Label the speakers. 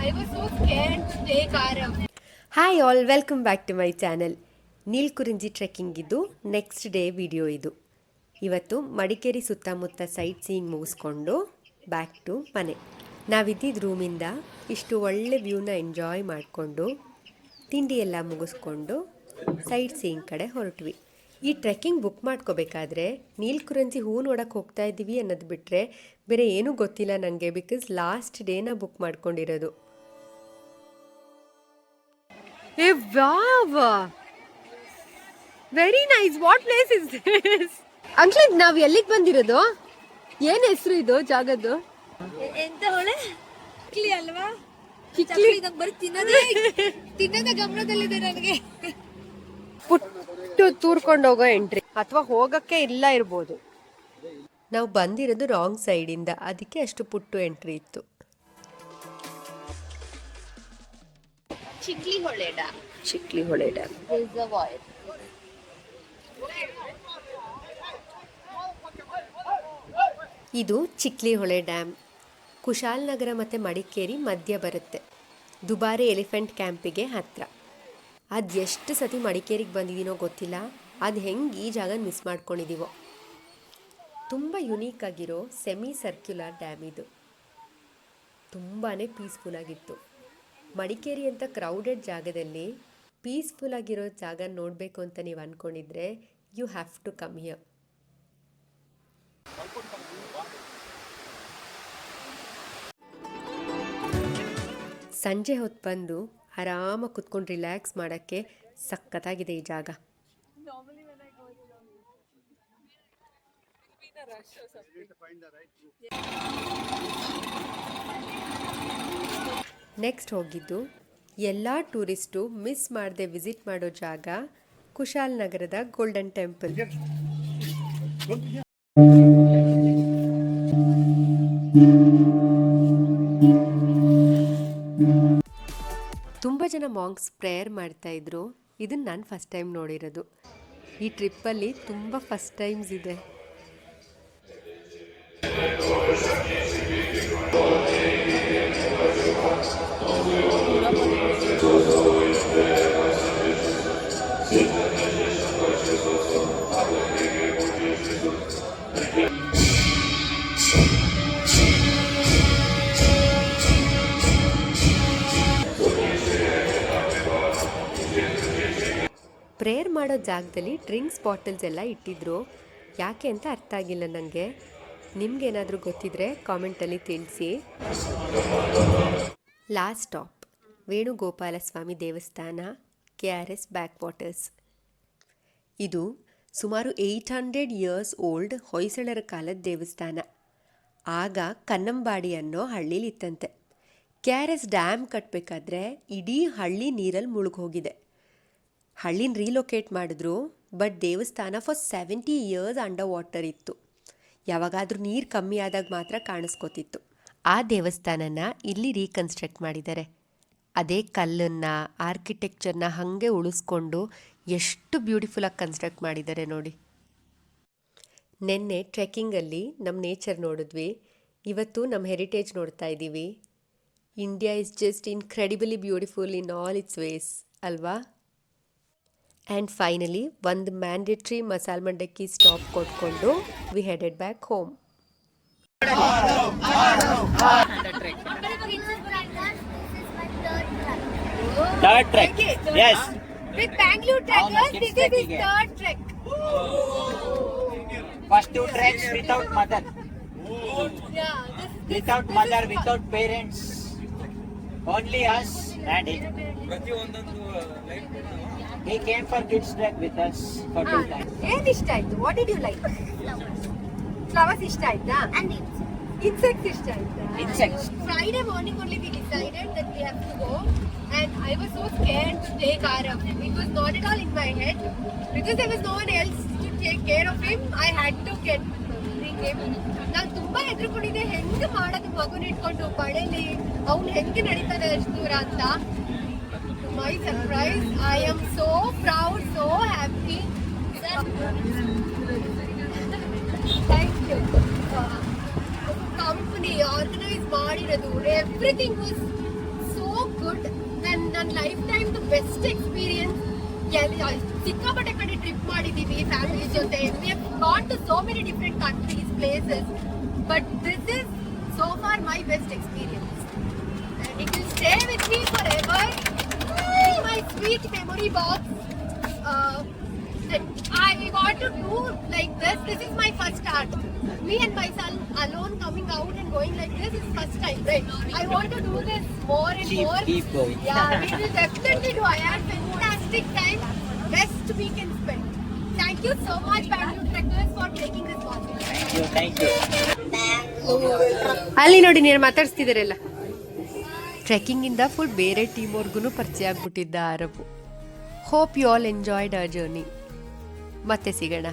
Speaker 1: I was so scared to take Arav.
Speaker 2: Hi all, welcome back to my channel. Neelakurinji trekking ಇದು next day video ಇದು. ಇವತ್ತು ಮಡಿಕೇರಿ ಸುತ್ತಮುತ್ತ sightseeing ಮುಗಿಸ್ಕೊಂಡು back to ಮನೆ. ನಾವಿದ್ದಿದ್ದ ರೂಮಿಂದ ಇಷ್ಟು ಒಳ್ಳೆ ವ್ಯೂನ ಎಂಜಾಯ್ ಮಾಡಿಕೊಂಡು ತಿಂಡಿ ಎಲ್ಲ ಮುಗಿಸ್ಕೊಂಡು ಸೈಟ್ ಸೀಯಿಂಗ್ ಕಡೆ ಹೊರಟ್ವಿ. ಈ ಟ್ರೆಕ್ಕಿಂಗ್ ಬುಕ್ ಮಾಡ್ಕೋಬೇಕಾದ್ರೆ ನೀಲ್ಕುರಿಂಜಿ ಹೂ ನೋಡೋಕ್ಕೆ ಹೋಗ್ತಾ ಇದ್ದೀವಿ ಅನ್ನೋದು ಬಿಟ್ಟರೆ ಬೇರೆ ಏನೂ ಗೊತ್ತಿಲ್ಲ ನನಗೆ, ಬಿಕಾಸ್ ಲಾಸ್ಟ್ ಡೇನ ಬುಕ್ ಮಾಡ್ಕೊಂಡಿರೋದು.
Speaker 1: Hey, wow! Very nice. What place is this? ಅಂಕ್ಲಿನ್, ನಾವು ಎಲ್ಲಿಗೆ ಬಂದಿರೋದು? ಏನು ಹೆಸರು ಇದು ಜಾಗದ್ದು?
Speaker 3: ಎಂತ ಹೊಳೆ? ಚಿಕ್ಲಿ ಅಲ್ವಾ? ಚಿಕ್ಲಿ ನಂಗೆ ಬರೀ ತಿನ್ನೋದೇ ಗಮನದಲ್ಲಿದೆ ನನಗೆ.
Speaker 1: ಪುಟ್ಟು ತೂರ್ಕೊಂಡು ಹೋಗೋ ಎಂಟ್ರಿ ಅಥವಾ ಹೋಗಕ್ಕೆ ಇಲ್ಲ ಇರ್ಬೋದು.
Speaker 2: ನಾವು ಬಂದಿರೋದು ರಾಂಗ್ ಸೈಡಿಂದ, ಅದಕ್ಕೆ ಅಷ್ಟು ಪುಟ್ಟು ಎಂಟ್ರಿ ಇತ್ತು.
Speaker 3: ಚಿಕ್ಲಿ ಹೊಳೆ ಡ್ಯಾಮ್.
Speaker 2: ಚಿಕ್ಲಿ ಹೊಳೆ ಡ್ಯಾಮ್.
Speaker 3: ರಿಸರ್ವಾಯರ್.
Speaker 2: ಇದು ಚಿಕ್ಲಿ ಹೊಳೆ ಡ್ಯಾಮ್. ಕುಶಾಲನಗರ ಮತ್ತು ಮಡಿಕೇರಿ ಮಧ್ಯ ಬರುತ್ತೆ. ದುಬಾರೆ ಎಲಿಫೆಂಟ್ ಕ್ಯಾಂಪಿಗೆ ಹತ್ತಿರ. ಅದು ಎಷ್ಟು ಸತಿ ಮಡಿಕೇರಿಗೆ ಬಂದಿದ್ದೀನೋ ಗೊತ್ತಿಲ್ಲ, ಅದು ಹೆಂಗೆ ಈ ಜಾಗ ಮಿಸ್ ಮಾಡ್ಕೊಂಡಿದ್ದೀವೋ. ತುಂಬ ಯುನೀಕ್ ಆಗಿರೋ ಸೆಮಿ ಸರ್ಕ್ಯುಲರ್ ಡ್ಯಾಮ್ ಇದು. ತುಂಬಾ ಪೀಸ್ಫುಲ್ ಆಗಿತ್ತು. ಮಡಿಕೇರಿ ಅಂತ ಕ್ರೌಡೆಡ್ ಜಾಗದಲ್ಲಿ ಪೀಸ್ಫುಲ್ ಆಗಿರೋ ಜಾಗ ನೋಡಬೇಕು ಅಂತ ನೀವು ಅಂದ್ಕೊಂಡಿದ್ರೆ you have to come here. ಸಂಜೆ ಹೊತ್ತು ಬಂದು ಆರಾಮಾಗಿ ಕುತ್ಕೊಂಡು ರಿಲ್ಯಾಕ್ಸ್ ಮಾಡೋಕ್ಕೆ ಸಖತ್ತಾಗಿದೆ ಈ ಜಾಗ. ನೆಕ್ಸ್ಟ್ ಹೋಗಿದ್ದು ಎಲ್ಲ ಟೂರಿಸ್ಟು ಮಿಸ್ ಮಾಡದೆ ವಿಸಿಟ್ ಮಾಡೋ ಜಾಗ ಕುಶಾಲನಗರದ ಗೋಲ್ಡನ್ ಟೆಂಪಲ್. ತುಂಬ ಜನ ಮಾಂಕ್ಸ್ ಪ್ರೇಯರ್ ಮಾಡ್ತಾ ಇದ್ರು. ಇದನ್ನು ನಾನು ಫಸ್ಟ್ ಟೈಮ್ ನೋಡಿರೋದು. ಈ ಟ್ರಿಪ್ಪಲ್ಲಿ ತುಂಬ ಫಸ್ಟ್ ಟೈಮ್ಸ್ ಇದೆ. ಪ್ರೇಯರ್ ಮಾಡೋ ಜಾಗದಲ್ಲಿ ಡ್ರಿಂಕ್ಸ್ ಬಾಟಲ್ಸ್ ಎಲ್ಲ ಇಟ್ಟಿದ್ರು. ಯಾಕೆ ಅಂತ ಅರ್ಥ ಆಗಿಲ್ಲ ನನಗೆ. ನಿಮ್ಗೇನಾದರೂ ಗೊತ್ತಿದ್ರೆ ಕಾಮೆಂಟಲ್ಲಿ ತಿಳಿಸಿ. ಲಾಸ್ಟ್ ಸ್ಟಾಪ್ ವೇಣುಗೋಪಾಲ ಸ್ವಾಮಿ ದೇವಸ್ಥಾನ, KRS ಬ್ಯಾಕ್ ವಾಟರ್ಸ್. ಇದು ಸುಮಾರು 800 ಇಯರ್ಸ್ ಓಲ್ಡ್ ಹೊಯ್ಸಳರ ಕಾಲದ ದೇವಸ್ಥಾನ. ಆಗ ಕನ್ನಂಬಾಡಿ ಅನ್ನೋ ಹಳ್ಳಿಲಿ ಇತ್ತಂತೆ. KRS ಡ್ಯಾಮ್ ಕಟ್ಟಬೇಕಾದ್ರೆ ಇಡೀ ಹಳ್ಳಿ ನೀರಲ್ಲಿ ಮುಳುಗೋಗಿದೆ. ಹಳ್ಳಿನ ರೀಲೊಕೇಟ್ ಮಾಡಿದ್ರು, ಬಟ್ ದೇವಸ್ಥಾನ ಫಾರ್ 70 ಇಯರ್ಸ್ ಅಂಡರ್ ವಾಟರ್ ಇತ್ತು. ಯಾವಾಗಾದರೂ ನೀರು ಕಮ್ಮಿ ಆದಾಗ ಮಾತ್ರ ಕಾಣಿಸ್ಕೋತಿತ್ತು. ಆ ದೇವಸ್ಥಾನನ ಇಲ್ಲಿ ರೀಕನ್ಸ್ಟ್ರಕ್ಟ್ ಮಾಡಿದ್ದಾರೆ. ಅದೇ ಕಲ್ಲನ್ನು, ಆರ್ಕಿಟೆಕ್ಚರ್ನ ಹಾಗೆ ಉಳಿಸ್ಕೊಂಡು ಎಷ್ಟು ಬ್ಯೂಟಿಫುಲ್ಲಾಗಿ ಕನ್ಸ್ಟ್ರಕ್ಟ್ ಮಾಡಿದ್ದಾರೆ ನೋಡಿ. ನೆನ್ನೆ ಟ್ರೆಕ್ಕಿಂಗಲ್ಲಿ ನಮ್ಮ ನೇಚರ್ ನೋಡಿದ್ವಿ, ಇವತ್ತು ನಮ್ಮ ಹೆರಿಟೇಜ್ ನೋಡ್ತಾ ಇದ್ದೀವಿ. India is just incredibly beautiful in all its ways ಅಲ್ವಾ? ಆ್ಯಂಡ್ ಫೈನಲಿ ಒಂದು ಮ್ಯಾಂಡೇಟ್ರಿ ಮಸಾಲೆ ಮಂಡಕ್ಕಿ ಸ್ಟಾಪ್ ಕೊಟ್ಕೊಂಡು we headed back home.
Speaker 4: Third trek. Yes.
Speaker 3: With Bangalore trekkers, this is his third trek.
Speaker 4: First two treks without mother.
Speaker 3: Yeah,
Speaker 4: Without mother, without parents. Only us and him. He came for kids trek with us for 2 times.
Speaker 1: ಏನು ಇಷ್ಟ ಆಯ್ತು? What did you like? Flowers ಇಷ್ಟ ಆಯ್ತಾ?
Speaker 3: and
Speaker 1: insects ಇಷ್ಟ ಆಯ್ತಾ?
Speaker 4: Insects.
Speaker 3: Friday morning only we decided that we have to go, and I was so scared to take Arav. It was not at all in my head because there was no one else to take care of him. I had to bring him. ನಾನು ತುಂಬಾ ಹೆದರ್ಕೊಂಡಿದ್ದೆ, ಹೆಂಗೆ ಮಾಡೋದು ಮಗುನ ಇಟ್ಕೊಂಡು ಮಳೆಲಿ ಅವ್ನು ಹೆಂಗೆ ನಡೀತಾನೆ ಅಷ್ಟು ದೂರ ಅಂತ. My surprise, I am so proud, so happy. Thank you. Company organized ಮಾಡಿರೋದು, everything was so good. And life time the best experience. ಸಿಕ್ಕಾಪಟ್ಟೆ ಕಡೆ ಟ್ರಿಪ್ ಮಾಡಿದೀವಿ ಫ್ಯಾಮಿಲಿ ಜೊತೆ. We have gone to so many different countries, places, but this is so far my best experience, and it will stay with me forever in my sweet memory box. And I want to do like this. This is my first start. Me and my son alone coming out and going like this is first time, right? I want to do this more and more.
Speaker 4: Keep going.
Speaker 3: Yeah, we will definitely do. I had fantastic time. Best we can spend. Thank you so much, Bangalore Trekkers, for making this possible.
Speaker 4: Thank you.
Speaker 2: ಅಲ್ಲಿ ನೋಡಿ ನೀನು ಮಾತಾಡ್ಸ್ತಿದ್ದೀರಲ್ಲ. ಟ್ರೆಕ್ಕಿಂಗಿಂದ full ಬೇರೆ team ಅವ್ರಿಗೂ ಪರಿಚಯ ಆಗ್ಬಿಟ್ಟಿದ್ದ ಆರಬು. Hope you all enjoyed our journey. ಮತ್ತೆ ಸಿಗೋಣ.